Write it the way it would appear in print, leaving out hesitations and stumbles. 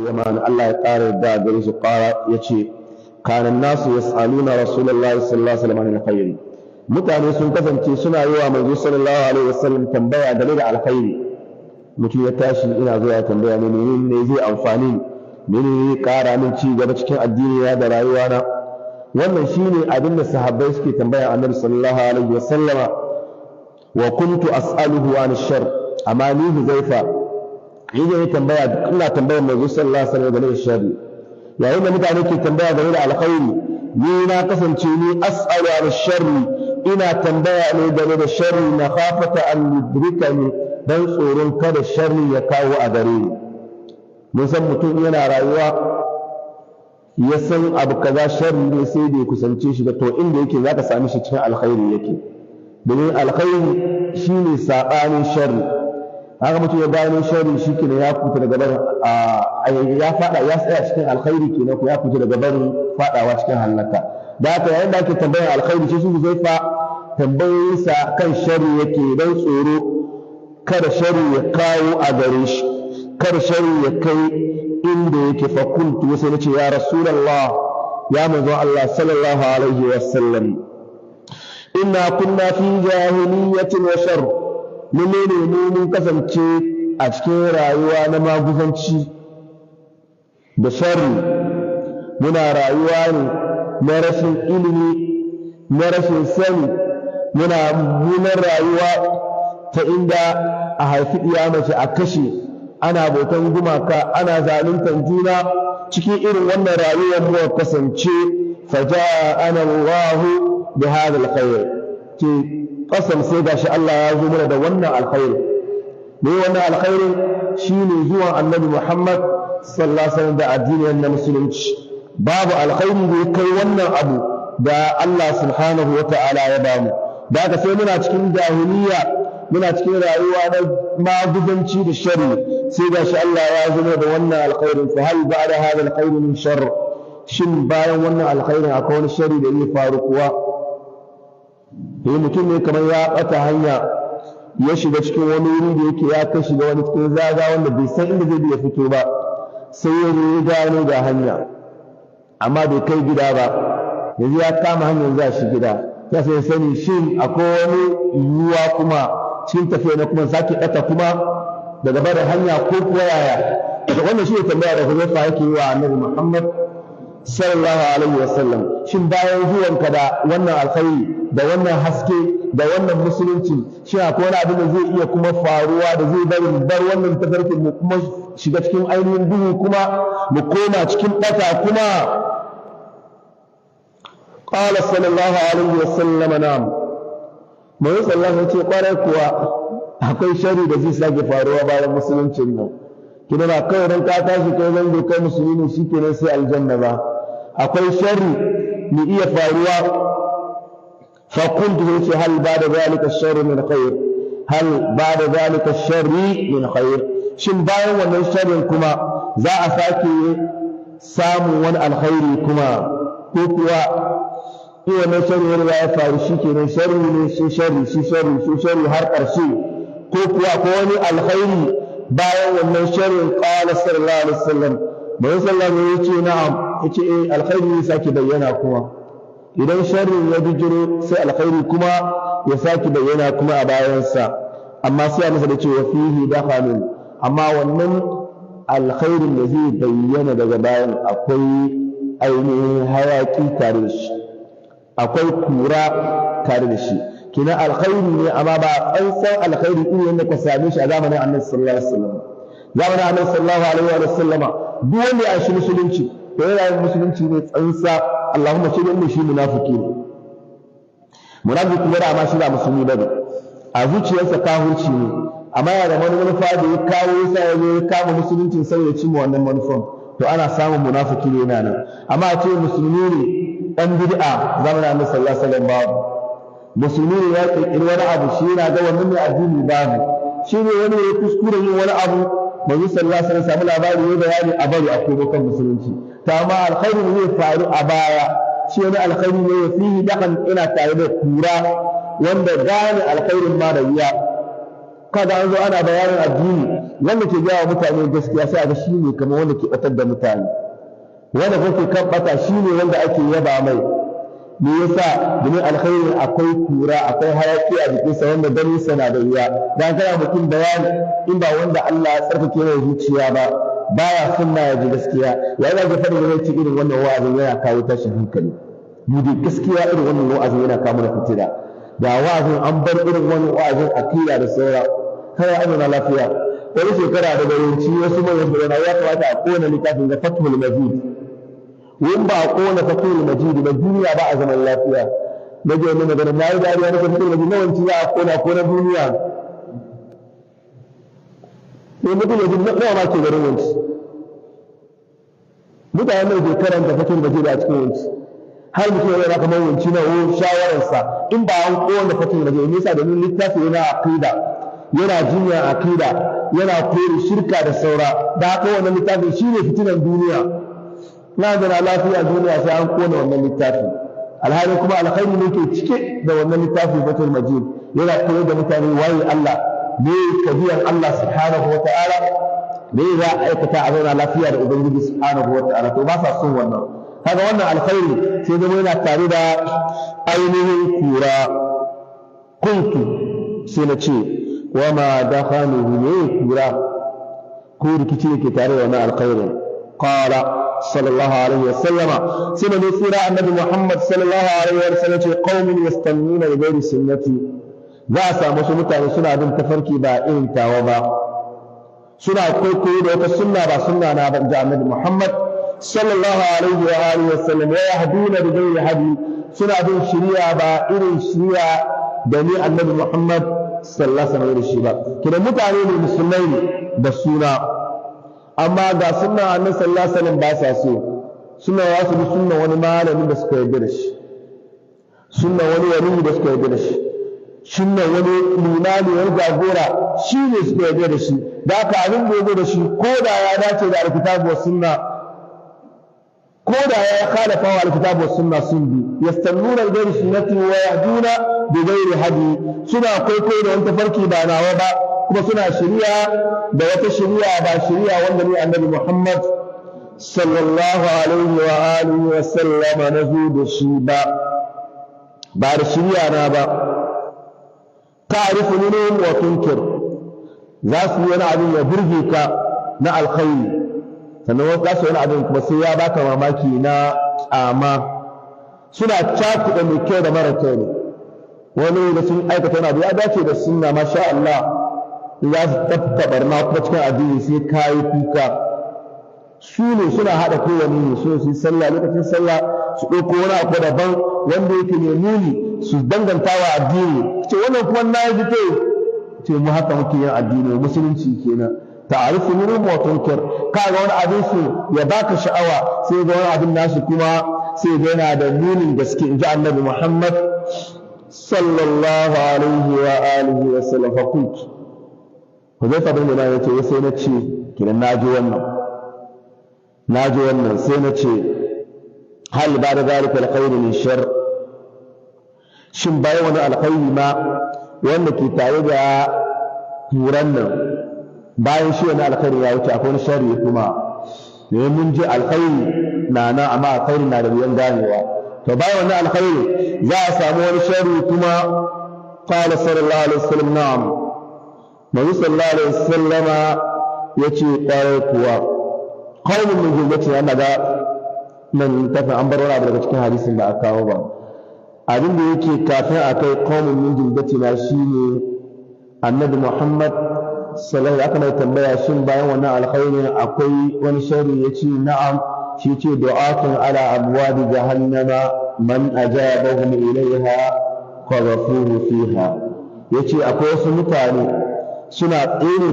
yaman Allah ya ƙara da gare shi ƙara yace kana nasu yasaluna rasulullahi sallallahu alaihi wasallam anil khair mutane sun kasance suna yi wa manzo sallallahu alaihi wasallam tambaya game da alkhairi mutum ya tashi ina zuwa tambaya ne menene zai amfani menene zai ƙara min ci gaba cikin addini na da rayuwa na wannan shine abin da sahabbai suke tambaya annabi sallallahu alaihi wasallama wa kuntu as'aluhu an shar amma ni Huzaifa idan ya tambaya ina tambayar manzo sallallahu alaihi wasallam game da sharri yayin da mutane ke tambaya game da alkhairi ni na kasance ni as'alu an sharri ina tambaya ne game da sharri na khafata an yudrikani dan tsoron kada sharri ya kawo a gare ni mun san mutum yana rayuwa ya san abu kaza sharri ne sai da ya kusance shi da to inda yake zaka sami shi cikin alkhairi yake domin alkhairi shine sabanin sharri haka mutum ya gano sharri shikenan ya fita daga barin ya fada ya tsaya cikin alkhairi kenan ko ya fita daga barin fadawa cikin halaka da haka yayin da ake tambayar alkhairi shi zai fa tambayoyinsa kan sharri yake dan tsoro kada sharri ya kawo a gare shi kada sharri ya kai inda yake fa kuntu sai nace ya rasulullah ya manzo Allah sallallahu alaihi wasallam inna kunna fi jahiliyyatin wa sharr menene mun kasance a cikin rayuwa na maguzanci da sharri muna rayuwa ne na rashin ilimi na rashin sani muna munar rayuwa ta inda a haifi ɗiya mace a kashe ana bautan gumaka ana zaluntar juna cikin irin wannan rayuwar mu kasance faja'ana Allahu bi hadha alkhair ke kasam sai gashi Allah ya zo mana da wannan alkhairi ne wannan alkhairi shine zuwan annabi Muhammad sallallahu alaihi wasallam da addinin na musulunci babu alkhairi da kai wannan abu da Allah subhanahu wata'ala ya bamu da haka sai muna cikin jahiliya muna cikin rayuwa na maguzanci da sharri sai gashi Allah ya zo da wannan alkhairin fa hal ba'da hadha alkhairi min sharr shin bayan wannan alkhairin akwai wani sharri da zai faru kuwa sai mutum ne kamar ya ɓata hanya ya shiga cikin wani wuri da yake ya kai shiga wani cikin zaga wanda bai san inda zai ya fito ba sai ya zo ya gano da hanya amma bai kai gida ba yanzu ya kama hanyar za shi gida ya sai sani shin akwai wani yiwuwa kuma cikin tafiya na kuma sake ɓata kuma daga bada hanya ko kuwa yaya wannan shi ne tambaya da Huzaifa yake yi wa annabi Muhammad sallallahu alaihi wasallam shin bayan zuwanka da wannan alkhairi da wannan haske da wannan musulunci shi akwai wani abin da zai iya kuma faruwa da zai bari mu bar wannan tafarkin mu kuma shiga cikin ainihin duhu kuma mu koma cikin bata kuma qala sallallahu alaihi wasallam na'am mai sallallahu alaihi ce kwarai kuwa akwai shari da zai sake faruwa bayan musuluncin nan kina ba kawai dan ka tashi kai zan kai musulmi ne shikenan sai aljanna ba akwai sharri ne iya faruwa fa kuntu yace hal ba'da zalika sharri min khair hal ba'da zalika sharri min khair shin bayan wannan sharrin kuma za a sake samun wani alkhairi kuma ko kuwa in wannan sharri ya faru shikenan sharri ne shi sharri har ƙarshe ko kuwa ko wani alkhairi bayan wannan sharrin qala sallallahu alaihi wasallam bayan sallallahu alaihi yace na'am yace alkhairi ne sake bayyana kuma idan sharrin ya bijiro sai alkhairi kuma ya sake bayyana kuma a bayansa amma sai masa da cewa fihi dakhalun amma wannan alkhairin da zai bayyana daga bayan akwai ainihin hayaki tare da shi akwai kura tare da shi kina alkhairi ne amma ba tsantsan alkhairi irin yadda ka same shi a zamanin annabi sallallahu alaihi wasallam zamanin annabi sallallahu alaihi wasallam duk wanda ya shi musulunci to yana yin musulunci ne tsantsa Allahumma shi ne shi munafiki ne munafiki kuma da amma shi ba musulmi bane a zuciyarsa kafirci ne amma ya da wani manufa da ya kawo yasa ya zo ya kama musuluncin sai ya ci mu wannan manufan to ana samun munafiki ne yana nan amma a ce musulmi ne dan bid'a zamanin annabi sallallahu alaihi wasallam babu musulmi ne ya kirkiri wani abu shi yana ga wannan ne addini babu shi ne wani ya kuskure yin wani abu manzo sallallahu alaihi wasallam samu labari ya bayani a bari a komo kan musulunci ta amma alkhairi ne zai faru a baya shi wani alkhairi ne ya fihi dakan ina tare da kura wanda gane alkhairin ma da wuya kada an zo ana bayanin addini wanda ke gaya wa mutane gaskiya sai a ga shine kamar wanda ke batar da mutane, wanda kake kan bata shine wanda ake yaba mai. Me yasa? domin alkhairi akwai kura, akwai hayaki a jikinsa wanda ganin sa na da wuya. Dan kana mutum bayani in ba wanda Allah ya tsarkake mai zuciya ba, baya sunna ya ji gaskiya, ya ga ga fadin da irin wannan wa'azin yana kawo tashin hankali. Mu da gaskiya irin wannan wa'azin yana kawo mana fitina. Da wa'azin an bar irin wannan wa'azin akida da saura, kai ana lafiya. Wani shekara da garanci wasu manyan bayanai ya kamata a kona littafin da Fathul Majid. Wani ba a kona Fathul Majid ba, duniya ba a zaman lafiya. Na je wani magana na yi dariya na Fathul Majid na wanci za a kona ko na duniya. Sai Fathul Majid nawa ma ke garin wanci. Mutane mai ke karanta Fathul Majid a cikin wanci. Har mutum yana kamar wanci na shawararsa in ba an kona Fathul Majid, nisa domin littafi yana aqida, yana jinya aqida, yana kore shirka da saura. Da haka wannan littafin shine fitinan duniya. Na da lafiya duniya sai an kona wannan littafi. Alhali kuma alkhairi ne ke cike da wannan littafi Fathul Majid, yana koyar da mutane waye Allah, ne kabiyan Allah subhanahu wa ta'ala, ne za a aikata a zauna lafiya da Ubangiji subhanahu wa ta'ala. To ba sa son wannan. Kaga wannan alkhairi sai zama yana tare da ainihin kura. Kuntu sai na ce wa ma dakhanuhu ne kura ko rikici yake tare da wannan alkhairin. Qala sallallahu alaihi wasallam, sai ne sura annabi Muhammad sallallahu alaihi wasallam ce qaumin yastannuna bi ghairi sunnati, za a samu su mutane suna bin tafarki ba irin tawa ba, suna kwaikwayo da wata sunna ba sunna na ba, da annabi Muhammad sallallahu alaihi wa alihi wasallam, wa yahduna bi ghairi hadi, suna bin shari'a ba irin shari'a da ni annabi Muhammad sallallahu alaihi wasallam da shi ba. Kidan mutane ne musulmai ne da suna, amma ga sunna annabi sallallahu alaihi wasallam ba sa so. Suna wasu bi sunna wani malamin da suka yarda da shi, sunna wani wali da suka yarda da shi, sunna wani limami wani jagora shi ne suka yarda da shi. Da haka abin da ya da shi ko da ya dace da alkitabu wa sunna, ko da ya khalafa wa alkitabu wa sunna sun bi. Yastannuna bi ghairi sunnati wa yahduna bi ghairi hadi, suna kwaikwayo da wani tafarki ba nawa ba, kuma suna shari'a da wata shari'a ba shari'a wanda ne annabi Muhammad sallallahu alaihi wa alihi wa sallam na zo da shi ba da shari'a na ba. ta'rifu minhum wa tunkir, za su yi wani abin ya burge ka na alkhairi, sannan wasu za su yi wani abin kuma sai ya baka mamaki na kyama. Suna cakuɗa mai kyau da mara kyau ne. Wani da sun aikata wani abu ya dace da sunna masha Allah, za su tafka barna kuma cikin addini sai kayi kuka. Su ne suna haɗa kowane ne, so su yi sallah lokacin sallah su ɗauko wani abu daban wanda yake mai muni su danganta wa addini, ce wannan kuma na yi fito, ce mu haka muke yin addini musulunci kenan. ta'rifu minhum wa tunkir, kaga wani abin su ya baka sha'awa, sai ga wani abin nasu kuma sai ga yana da munin gaske, in ji annabi Muhammad sallallahu alaihi wa alihi wa sallam. Fa qult, Hudayfa bin Yaman yace sai na ce kidan naji wannan sai na ce hal ba da zalika alkhairu min shar, shin bayan wani alkhairi ma wanda ke tare da turan nan, bayan shi wani alkhairi ya wuce akwai wani sharri kuma. ne mun ji alkhairi na amma alkhairi na da wuyan ganewa. To bayan wani alkhairi za a samu wani sharri kuma. Qala sallallahu alaihi wasallam na'am, Nabi sallallahu alaihi wasallama yace ƙwarai kuwa. Qaumun min jumlati, ana ga nan tafi an bar wani abu daga cikin hadisin da aka kawo ba. Abin da yake kafin a kai qaumun min jumlati na shine annabi Muhammad sallallahu alaihi wasallam tambaya shin bayan wannan alkhairin akwai wani sharri, yace na'am, shi ce du'atun ala abwabi jahannama man ajabahum ilaiha qadhafuhu fiha, yace akwai wasu mutane suna tsere